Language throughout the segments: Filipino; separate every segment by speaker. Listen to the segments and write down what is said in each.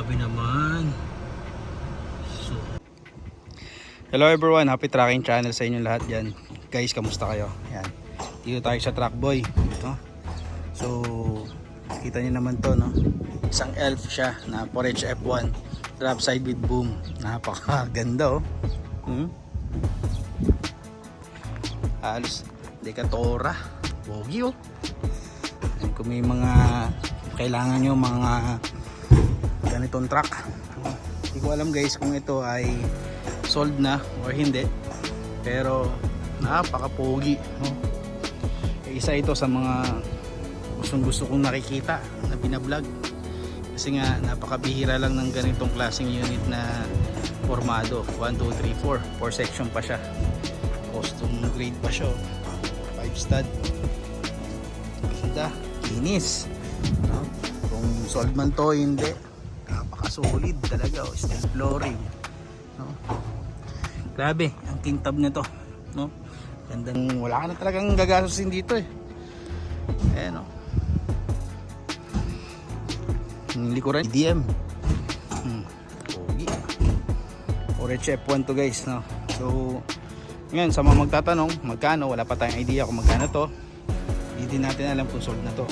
Speaker 1: Grabe naman. So,
Speaker 2: hello everyone, happy tracking channel sa inyong lahat yan. Guys, kamusta kayo? Yan. Dito tayo sa Trackboy, no? So, kita niyo naman to, no? Isang elf siya na 4H F1 drop side with boom. Napakaganda, oh. Halos Decatora, pogi, oh. And kung may mga kailangan nyo mga ganitong truck, hindi ko alam guys kung ito ay sold na or hindi, pero napaka-pogi, no? Isa ito sa mga gusto kong nakikita na binablog, kasi nga napakabihira lang ng ganitong klaseng unit na formado. 1, 2, 3, 4 section pa siya, custom grade pa siya, 5 stud, ganda, kinis, no? Kung sold man to hindi, napaka-solid talaga, oh. Steel flooring, no? Grabe ang kintab nito, no? Gandang, wala ka na talagang gagastusin dito, eh. Ayan, no? Yung likuran EDM, pogi. 4H F1 to guys, no? So ngayon sa mga magtatanong magkano, wala pa tayong idea kung magkano to, hindi natin alam kung sold na to,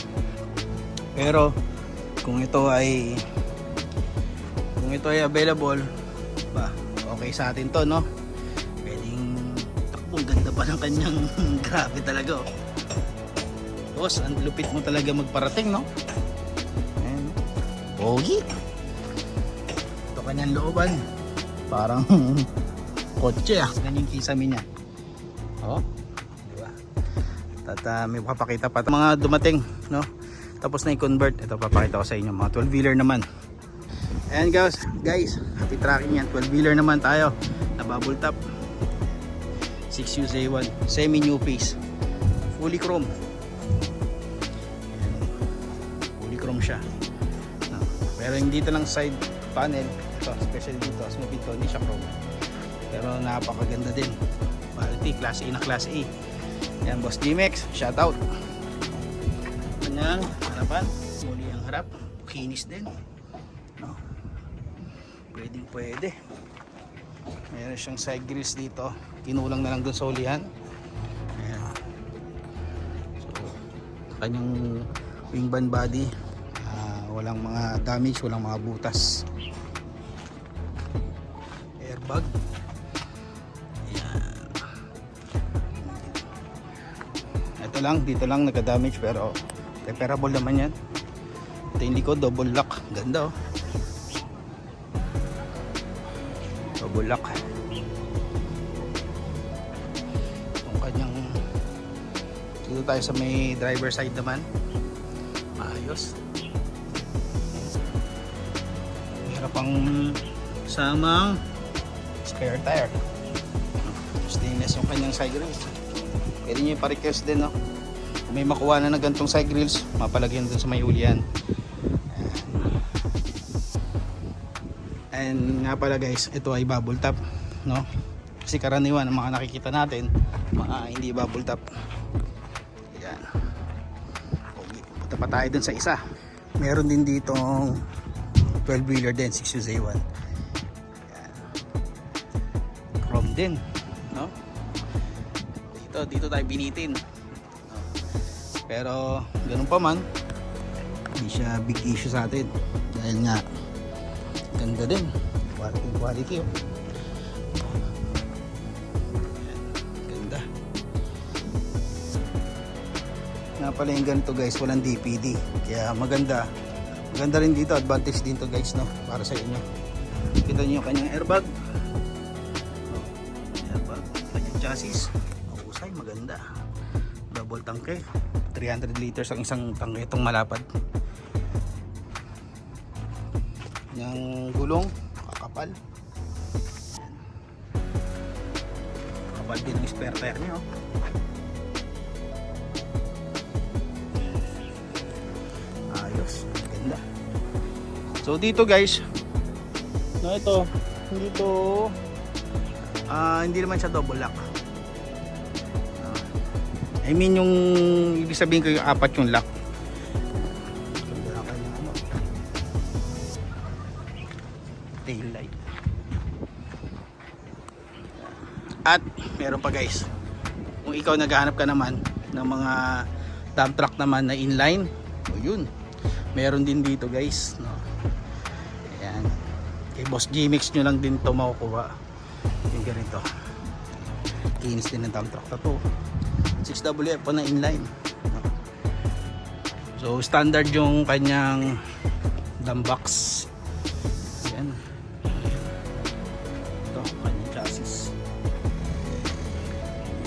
Speaker 2: pero kung ito ay available ba, okay sa atin to, no? Pwedeng takbong, ganda pa ng kanyang grabe talaga, oh. Boss, ang lupit mo talaga magparating, no? Ayan, pogi. Ito kanyang looban, parang kotse, ah. Ganyan yung kisame niya, oh, diba? At may papakita pa mga dumating, no? Tapos na i-convert. Ito papakita ko sa inyo, mga 12 wheeler naman. Ayan guys, happy tracking yan. 12 wheeler naman tayo na bubble top, 6UZ1 semi new piece, fully chrome. Ayan, fully chrome siya, no? Pero yung dito lang side panel, ito especially dito, as mapito, hindi siya chrome, pero napakaganda din. Quality, class A na class A. Ayan, Boss G-Mex, shout out. Kanyang harapan, muli ang harap, kinis din, no? Pwede. Meron siyang side grills dito, kinulang na lang dun sa ulihan. Ayan. So, kanyang wing band body, walang mga damage, walang mga butas. Airbag. Ayan. Ito lang, dito lang nagka-damage, pero repairable naman yan. Ito yung likod, double lock, ganda, oh. Double lock. Yung kanyang, dito tayo sa may driver side naman, maayos. Meron pang samang spare tire, stainless yung kanyang side grills. Pwede nyo ipa-request din, no? Kung may makuha na ng gantong side grills, mapalagyan dun sa may ulian. And nga pala guys, ito ay bubble top, no? Kasi karaniwan ang mga nakikita natin, mga hindi bubble top. Ayan. Okay, punta pa tayo dun sa isa. Meron din ditong 12 wheeler din, 6UZ1. Ayan. Chrome din, no? Dito tayo binitin, no? Pero ganun pa man, hindi siya big issue sa atin, dahil nga ganda din, quality, oh. Ganda nga pala yung ganito guys, walang DPD, kaya maganda rin dito, advantage din to guys, no? Para sa inyo. Kita nyo yung kanyang airbag, kanyang chassis, mahusay, maganda, double tangke, 300 liters ang isang tangke itong malapad. Yung gulong kakapal, kakapal din yung spare tire nyo, ayos, ganda. So dito guys, no, ito hindi naman siya double lock. I mean yung ibig sabihin ko yung apat yung lock. At meron pa guys, kung ikaw naghahanap ka naman ng mga dump truck naman na inline, o yun, meron din dito guys, no? Ayan, kay Boss G-Mix nyo lang din to makukuha yung ganito. Kinis din ng dump truck na to, 6WF pa na inline, no? So standard yung kanyang dump box. Ayan, ito kanyang chassis.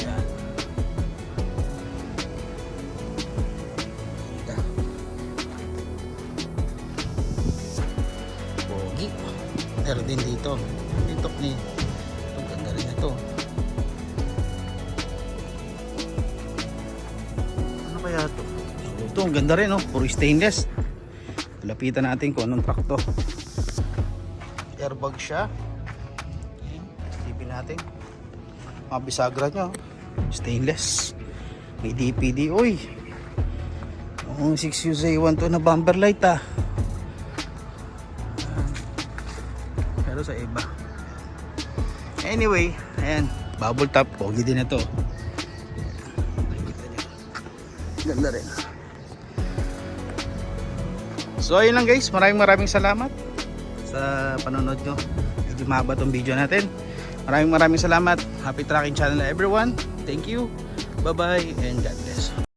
Speaker 2: Ayan, pogi. Meron din dito ni ang ganda rin ito. Ano kaya ito? Ito ang ganda rin, oh. Puro stainless. Lapitan natin kung anong truck to. Airbag siya. Tipin natin mga bisagra nyo, stainless, may DPD. Uy, ang 6UZ1 to na bumper light, ah. Pero sa iba, anyway, ayan, bubble top, pogi din na to. Ganda rin. So ayun lang guys, maraming salamat sa panonood nyo. Medyo mahaba tong video natin. Maraming salamat. Happy trucking channel everyone. Thank you. Bye bye and God bless.